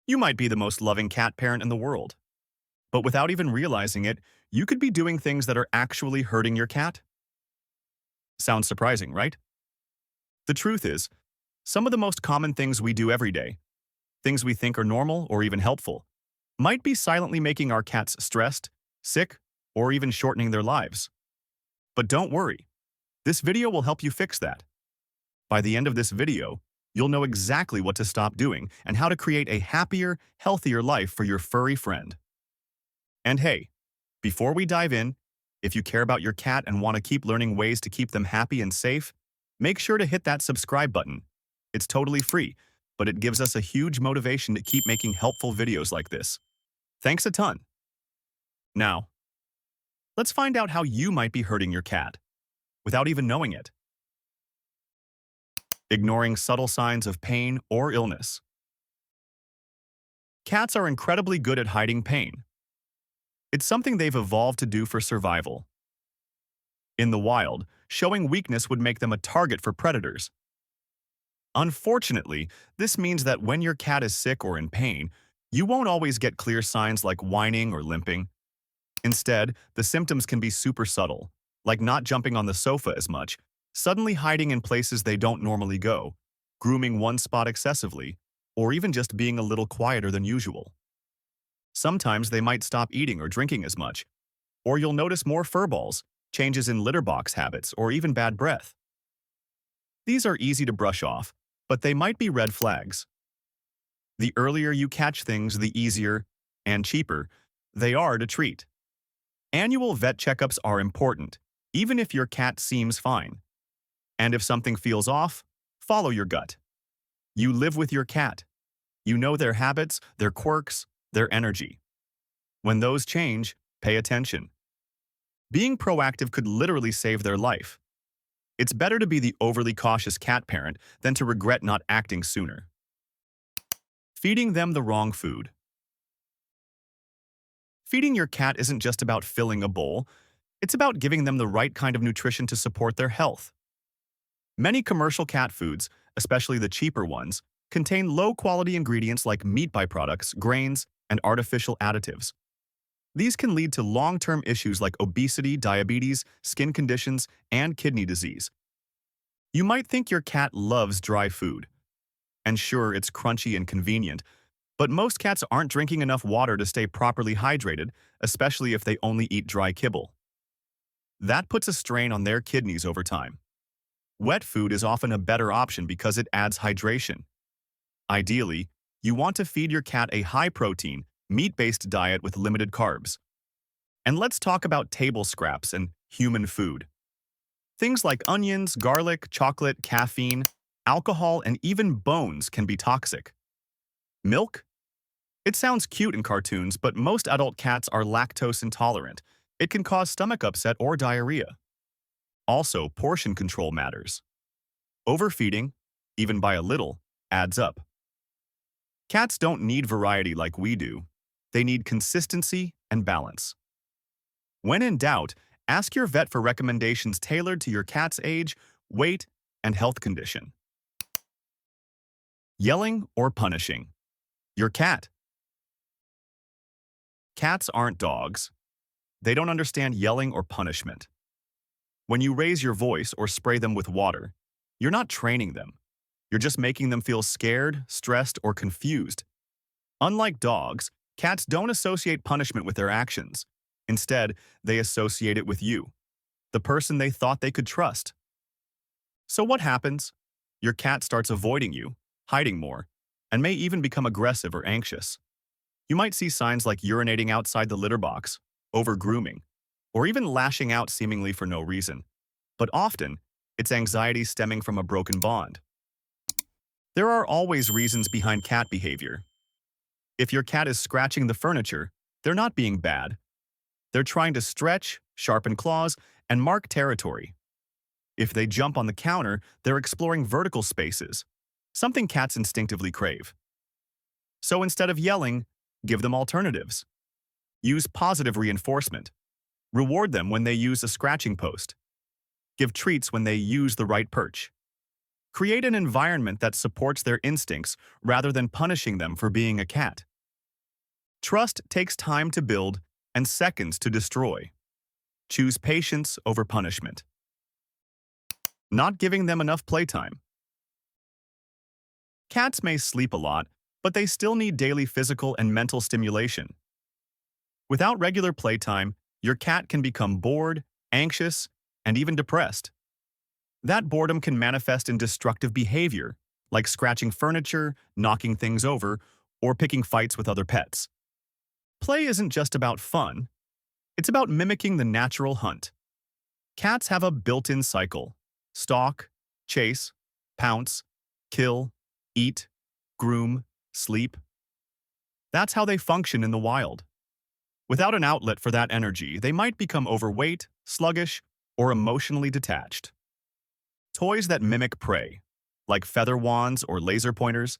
You might be the most loving cat parent in the world, but without even realizing it, you could be doing things that are actually hurting your cat. Sounds surprising, right? The truth is, some of the most common things we do every day, things we think are normal or even helpful, might be silently making our cats stressed, sick, or even shortening their lives. But don't worry, this video will help you fix that. By the end of this video, you'll know exactly what to stop doing and how to create a happier, healthier life for your furry friend. And hey, before we dive in, if you care about your cat and want to keep learning ways to keep them happy and safe, make sure to hit that subscribe button. It's totally free, but it gives us a huge motivation to keep making helpful videos like this. Thanks a ton. Now, let's find out how you might be hurting your cat without even knowing it. Ignoring subtle signs of pain or illness. Cats are incredibly good at hiding pain. It's something they've evolved to do for survival. In the wild, showing weakness would make them a target for predators. Unfortunately, this means that when your cat is sick or in pain, you won't always get clear signs like whining or limping. Instead, the symptoms can be super subtle, like not jumping on the sofa as much, suddenly hiding in places they don't normally go, grooming one spot excessively, or even just being a little quieter than usual. Sometimes they might stop eating or drinking as much, or you'll notice more fur balls, changes in litter box habits, or even bad breath. These are easy to brush off, but they might be red flags. The earlier you catch things, the easier and cheaper they are to treat. Annual vet checkups are important, even if your cat seems fine. And if something feels off, follow your gut. You live with your cat. You know their habits, their quirks, their energy. When those change, pay attention. Being proactive could literally save their life. It's better to be the overly cautious cat parent than to regret not acting sooner. Feeding them the wrong food. Feeding your cat isn't just about filling a bowl, it's about giving them the right kind of nutrition to support their health. Many commercial cat foods, especially the cheaper ones, contain low-quality ingredients like meat byproducts, grains, and artificial additives. These can lead to long-term issues like obesity, diabetes, skin conditions, and kidney disease. You might think your cat loves dry food. And sure, it's crunchy and convenient, but most cats aren't drinking enough water to stay properly hydrated, especially if they only eat dry kibble. That puts a strain on their kidneys over time. Wet food is often a better option because it adds hydration. Ideally, you want to feed your cat a high-protein, meat-based diet with limited carbs. And let's talk about table scraps and human food. Things like onions, garlic, chocolate, caffeine, alcohol, and even bones can be toxic. Milk? It sounds cute in cartoons, but most adult cats are lactose intolerant. It can cause stomach upset or diarrhea. Also, portion control matters. Overfeeding, even by a little, adds up. Cats don't need variety like we do. They need consistency and balance. When in doubt, ask your vet for recommendations tailored to your cat's age, weight, and health condition. Yelling or punishing. Your cat. Cats aren't dogs. They don't understand yelling or punishment. When you raise your voice or spray them with water, you're not training them. You're just making them feel scared, stressed, or confused. Unlike dogs, cats don't associate punishment with their actions. Instead, they associate it with you, the person they thought they could trust. So what happens? Your cat starts avoiding you, hiding more, and may even become aggressive or anxious. You might see signs like urinating outside the litter box, over-grooming, or even lashing out seemingly for no reason. But often, it's anxiety stemming from a broken bond. There are always reasons behind cat behavior. If your cat is scratching the furniture, they're not being bad. They're trying to stretch, sharpen claws, and mark territory. If they jump on the counter, they're exploring vertical spaces, something cats instinctively crave. So instead of yelling, give them alternatives. Use positive reinforcement. Reward them when they use a scratching post. Give treats when they use the right perch. Create an environment that supports their instincts rather than punishing them for being a cat. Trust takes time to build and seconds to destroy. Choose patience over punishment. Not giving them enough playtime. Cats may sleep a lot, but they still need daily physical and mental stimulation. Without regular playtime, your cat can become bored, anxious, and even depressed. That boredom can manifest in destructive behavior, like scratching furniture, knocking things over, or picking fights with other pets. Play isn't just about fun, it's about mimicking the natural hunt. Cats have a built-in cycle: stalk, chase, pounce, kill, eat, groom, sleep. That's how they function in the wild. Without an outlet for that energy, they might become overweight, sluggish, or emotionally detached. Toys that mimic prey, like feather wands or laser pointers,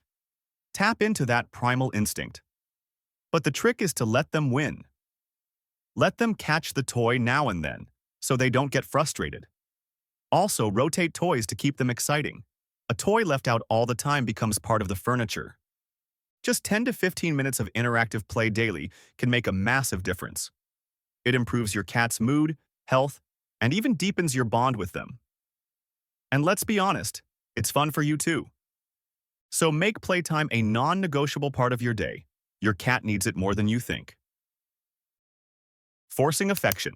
tap into that primal instinct. But the trick is to let them win. Let them catch the toy now and then, so they don't get frustrated. Also, rotate toys to keep them exciting. A toy left out all the time becomes part of the furniture. Just 10 to 15 minutes of interactive play daily can make a massive difference. It improves your cat's mood, health, and even deepens your bond with them. And let's be honest, it's fun for you too. So make playtime a non-negotiable part of your day. Your cat needs it more than you think. Forcing affection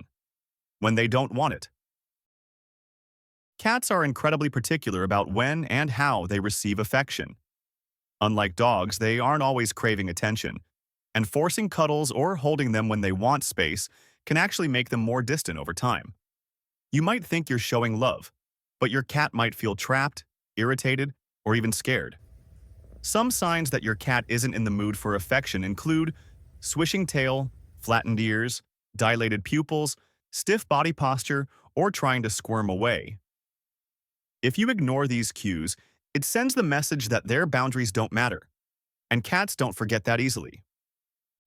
when they don't want it. Cats are incredibly particular about when and how they receive affection. Unlike dogs, they aren't always craving attention, and forcing cuddles or holding them when they want space can actually make them more distant over time. You might think you're showing love, but your cat might feel trapped, irritated, or even scared. Some signs that your cat isn't in the mood for affection include swishing tail, flattened ears, dilated pupils, stiff body posture, or trying to squirm away. If you ignore these cues, it sends the message that their boundaries don't matter, and cats don't forget that easily.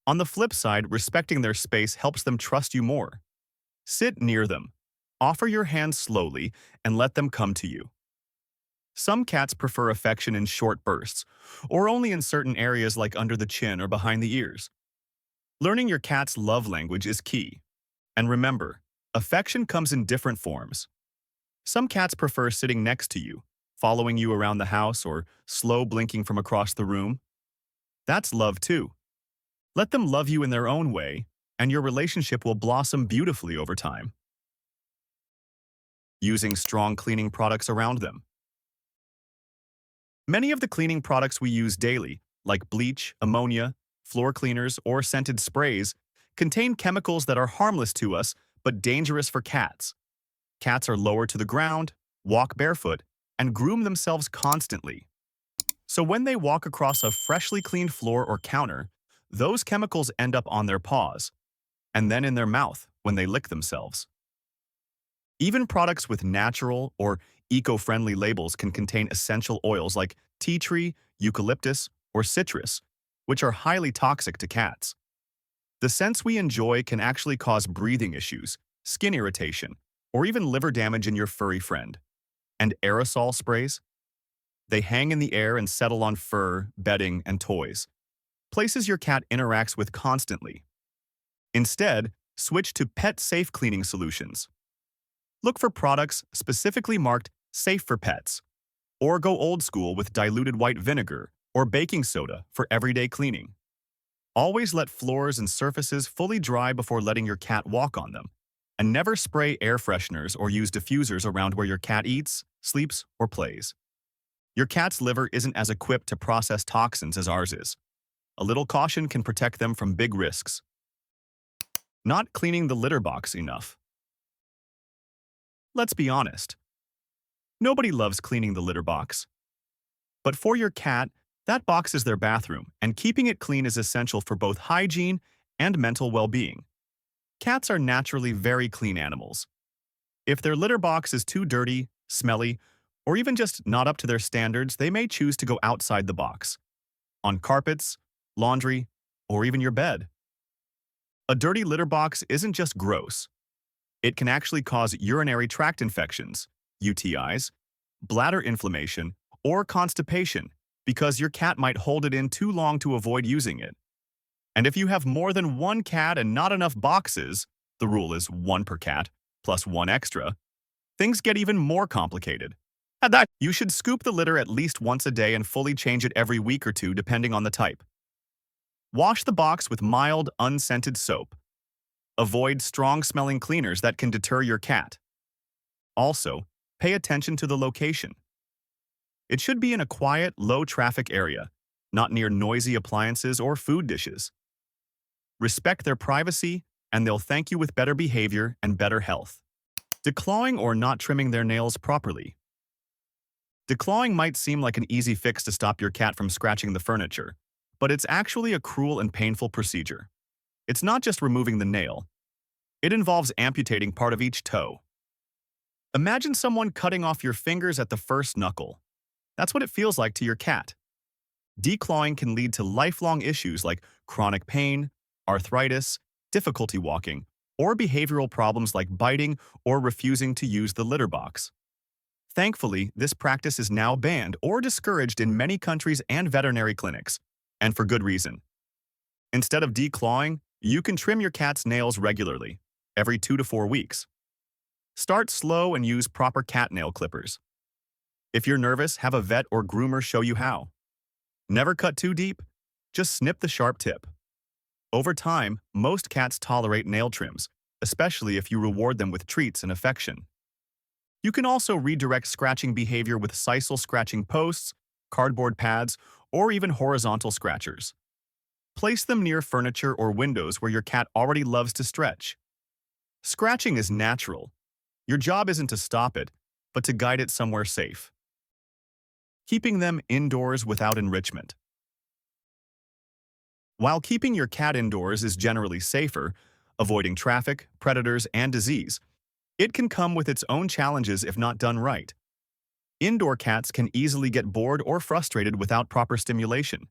On the flip side, respecting their space helps them trust you more. Sit near them, offer your hand slowly, and let them come to you. Some cats prefer affection in short bursts, or only in certain areas like under the chin or behind the ears. Learning your cat's love language is key. And remember, affection comes in different forms. Some cats prefer sitting next to you, following you around the house, or slow blinking from across the room. That's love too. Let them love you in their own way, and your relationship will blossom beautifully over time. Using strong cleaning products around them. Many of the cleaning products we use daily, like bleach, ammonia, floor cleaners, or scented sprays, contain chemicals that are harmless to us but dangerous for cats. Cats are lower to the ground, walk barefoot, and groom themselves constantly. So when they walk across a freshly cleaned floor or counter, those chemicals end up on their paws, and then in their mouth when they lick themselves. Even products with natural or eco-friendly labels can contain essential oils like tea tree, eucalyptus, or citrus, which are highly toxic to cats. The scents we enjoy can actually cause breathing issues, skin irritation, or even liver damage in your furry friend. And aerosol sprays? They hang in the air and settle on fur, bedding, and toys, places your cat interacts with constantly. Instead, switch to pet-safe cleaning solutions. Look for products specifically marked safe for pets, or go old school with diluted white vinegar or baking soda for everyday cleaning. Always let floors and surfaces fully dry before letting your cat walk on them, and never spray air fresheners or use diffusers around where your cat eats, sleeps, or plays. Your cat's liver isn't as equipped to process toxins as ours is. A little caution can protect them from big risks. Not cleaning the litter box enough. Let's be honest. Nobody loves cleaning the litter box. But for your cat, that box is their bathroom, and keeping it clean is essential for both hygiene and mental well-being. Cats are naturally very clean animals. If their litter box is too dirty, smelly, or even just not up to their standards, they may choose to go outside the box, on carpets, laundry, or even your bed. A dirty litter box isn't just gross. It can actually cause urinary tract infections, UTIs, bladder inflammation, or constipation because your cat might hold it in too long to avoid using it. And if you have more than one cat and not enough boxes, the rule is one per cat, plus one extra, things get even more complicated. At that, you should scoop the litter at least once a day and fully change it every week or two depending on the type. Wash the box with mild, unscented soap. Avoid strong-smelling cleaners that can deter your cat. Also, pay attention to the location. It should be in a quiet, low-traffic area, not near noisy appliances or food dishes. Respect their privacy, and they'll thank you with better behavior and better health. Declawing or not trimming their nails properly. Declawing might seem like an easy fix to stop your cat from scratching the furniture, but it's actually a cruel and painful procedure. It's not just removing the nail. It involves amputating part of each toe. Imagine someone cutting off your fingers at the first knuckle. That's what it feels like to your cat. Declawing can lead to lifelong issues like chronic pain, arthritis, difficulty walking, or behavioral problems like biting or refusing to use the litter box. Thankfully, this practice is now banned or discouraged in many countries and veterinary clinics, and for good reason. Instead of declawing, you can trim your cat's nails regularly, every 2 to 4 weeks. Start slow and use proper cat nail clippers. If you're nervous, have a vet or groomer show you how. Never cut too deep, just snip the sharp tip. Over time, most cats tolerate nail trims, especially if you reward them with treats and affection. You can also redirect scratching behavior with sisal scratching posts, cardboard pads, or even horizontal scratchers. Place them near furniture or windows where your cat already loves to stretch. Scratching is natural. Your job isn't to stop it, but to guide it somewhere safe. Keeping them indoors without enrichment. While keeping your cat indoors is generally safer, avoiding traffic, predators, and disease, it can come with its own challenges if not done right. Indoor cats can easily get bored or frustrated without proper stimulation,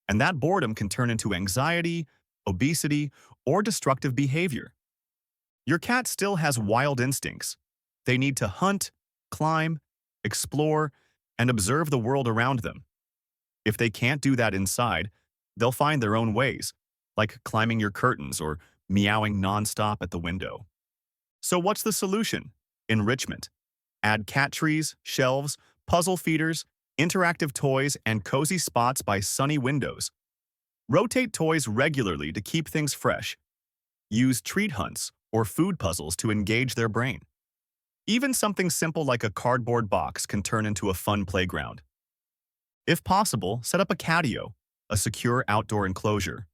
and that boredom can turn into anxiety, obesity, or destructive behavior. Your cat still has wild instincts. They need to hunt, climb, explore, and observe the world around them. If they can't do that inside, they'll find their own ways, like climbing your curtains or meowing nonstop at the window. So what's the solution? Enrichment. Add cat trees, shelves, puzzle feeders, interactive toys, and cozy spots by sunny windows. Rotate toys regularly to keep things fresh. Use treat hunts or food puzzles to engage their brain. Even something simple like a cardboard box can turn into a fun playground. If possible, set up a catio, a secure outdoor enclosure,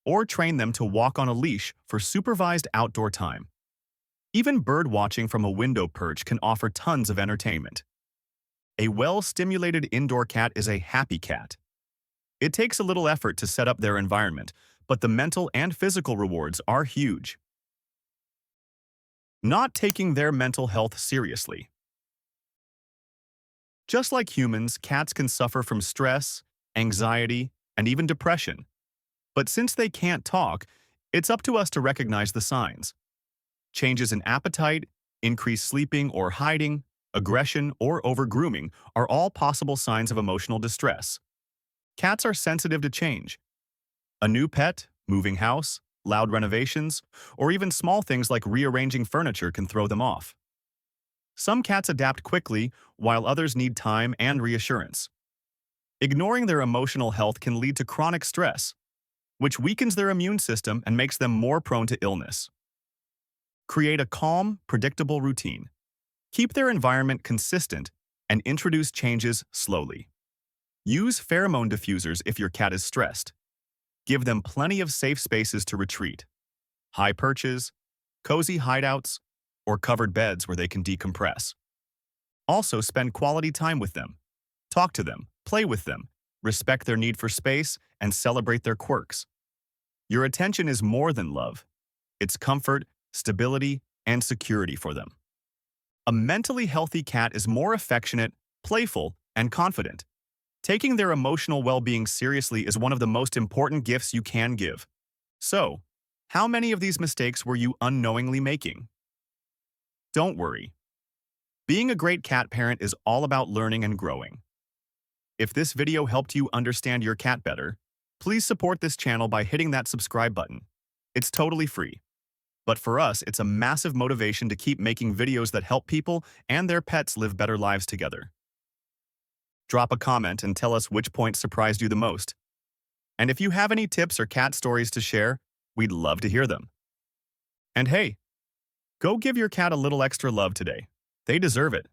or train them to walk on a leash for supervised outdoor time. Even bird watching from a window perch can offer tons of entertainment. A well-stimulated indoor cat is a happy cat. It takes a little effort to set up their environment, but the mental and physical rewards are huge. Not taking their mental health seriously. Just like humans, cats can suffer from stress, anxiety, and even depression. But since they can't talk, it's up to us to recognize the signs. Changes in appetite, increased sleeping or hiding, aggression, or over-grooming are all possible signs of emotional distress. Cats are sensitive to change. A new pet, moving house, loud renovations, or even small things like rearranging furniture can throw them off. Some cats adapt quickly, while others need time and reassurance. Ignoring their emotional health can lead to chronic stress, which weakens their immune system and makes them more prone to illness. Create a calm, predictable routine. Keep their environment consistent and introduce changes slowly. Use pheromone diffusers if your cat is stressed. Give them plenty of safe spaces to retreat. High perches, cozy hideouts, or covered beds where they can decompress. Also, spend quality time with them. Talk to them, play with them, respect their need for space, and celebrate their quirks. Your attention is more than love. It's comfort, stability, and security for them. A mentally healthy cat is more affectionate, playful, and confident. Taking their emotional well-being seriously is one of the most important gifts you can give. So, how many of these mistakes were you unknowingly making? Don't worry. Being a great cat parent is all about learning and growing. If this video helped you understand your cat better, please support this channel by hitting that subscribe button. It's totally free. But for us, it's a massive motivation to keep making videos that help people and their pets live better lives together. Drop a comment and tell us which point surprised you the most. And if you have any tips or cat stories to share, we'd love to hear them. And hey, go give your cat a little extra love today. They deserve it.